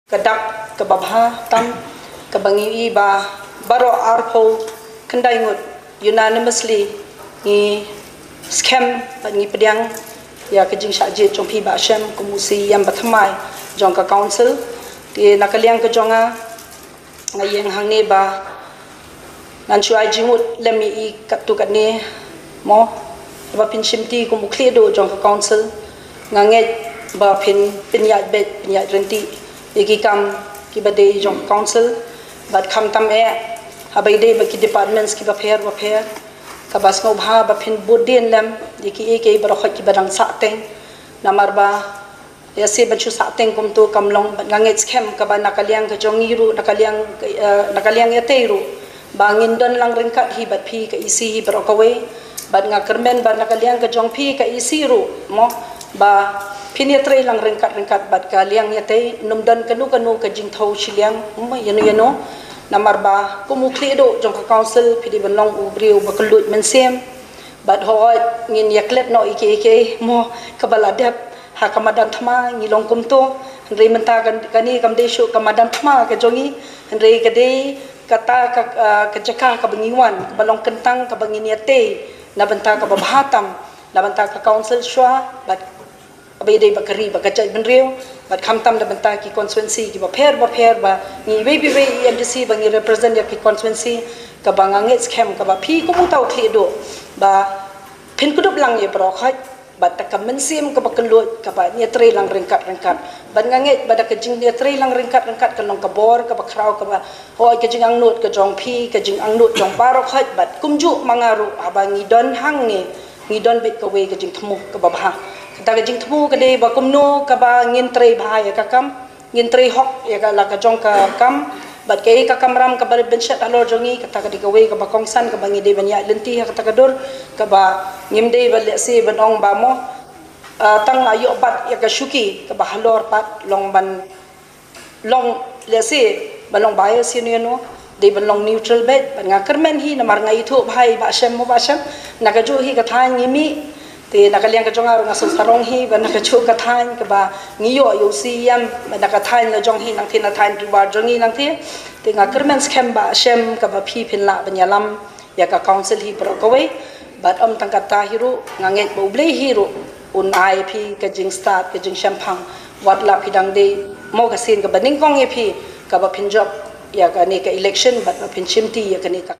Kadak kababha tam kabangi ba baro arpo kendai ngut unanimously ni scam ni pediang ya kejing saje jong pi ba shem kumusi yang bathamai jong ka council ti nakaliang ka jonga ngayeng hang ne ba nan chuai jingut lemi I katu kat ne mo ba pin shimti kumukle do jong ka council nganget ba pin pinyat bet pinyat renti iki kam ki bade jong council bat kham tam habai de ba ki departments ki ba pher kabas ngau bha ba phin bodin lam iki ek baro khot ki badang sa teng namar ba ya se bachu sa teng kum to kamlong nganget scam ka ba nakaliang ka jong iru nakaliang ya teiru bangin don lang ringkat hi bat phi ka isi hi baro kawe bat ngakermen ba nakaliang ka jong phi ka isi ru mo ba piniatre lang ringkat bat kaliang yate numdan kanu ka jingthau chiliang yano namar ba kumukli do jong ka council pidi banlong ubriu bakelut mensem bat hoat ngin yaklet no ike mo kabaladap ha kamadan thma ngilong kumto ndrei menta kani kamdesho kamadan thma ka jongi ndrei kade kata ka jaka ka bangiwan balong kentang ka banginiate na benta ka babhatam na benta ka council shwa bat abede bakari bakajai benriu bat khamtam da benta ki constituency ki ba pher ba ni we MDC bangi represent ya ki constituency ka banganget scam ka ba phi ko mutau thli do ba phin kudup lang ye bro khat bat ta mensim ka bakelut ka ba ni tre lang ringkat ban nganget ba da ka jing ni tre lang ringkat ka long ka bor ka ba khrau ka ba hoi ka jing ang nut ka jong phi ka jing ang nut jong barok khat bat kumju mangaru abangi don hang ni ngidon bit ka we ka jing thmu ka ba bha daga jing thmu kade ba kumno ka ba ngin tre bha ya ka kam ngin tre hok ya ka la ka jong ka kam bat ke ka kamram ka bar benchat alor jongi kata ka dikawe ka ba kongsan ka bangi de banya lenti kata ka dor ka ba ngim de ba le se banong ba mo tang ayo bat ya ka shuki ka ba halor pat long ban long le se balong ba ya sino no de balong neutral bet ban nga kermen hi na mar ngai thu bhai ba shem mo ba shem na ka jo hi ka tha ngimi te nakaliang ka jonga nga sarong hi ba nakachu ka thain ka ba ngiyo yo si yam naka thain na jong hi nang thina thain tu ba jongi nang the te nga kermen scam ba shem ka ba phi phin la banyalam ya ka council hi pro kawai bat tang ka ta hiru nganget bo ble hiru un ai phi ka jing start ka jing shampang wat la phidang de mo ka sin ka baning kong e phi ka ba phin job ya ka ne ka election bat ba phin chimti ya ka ne ka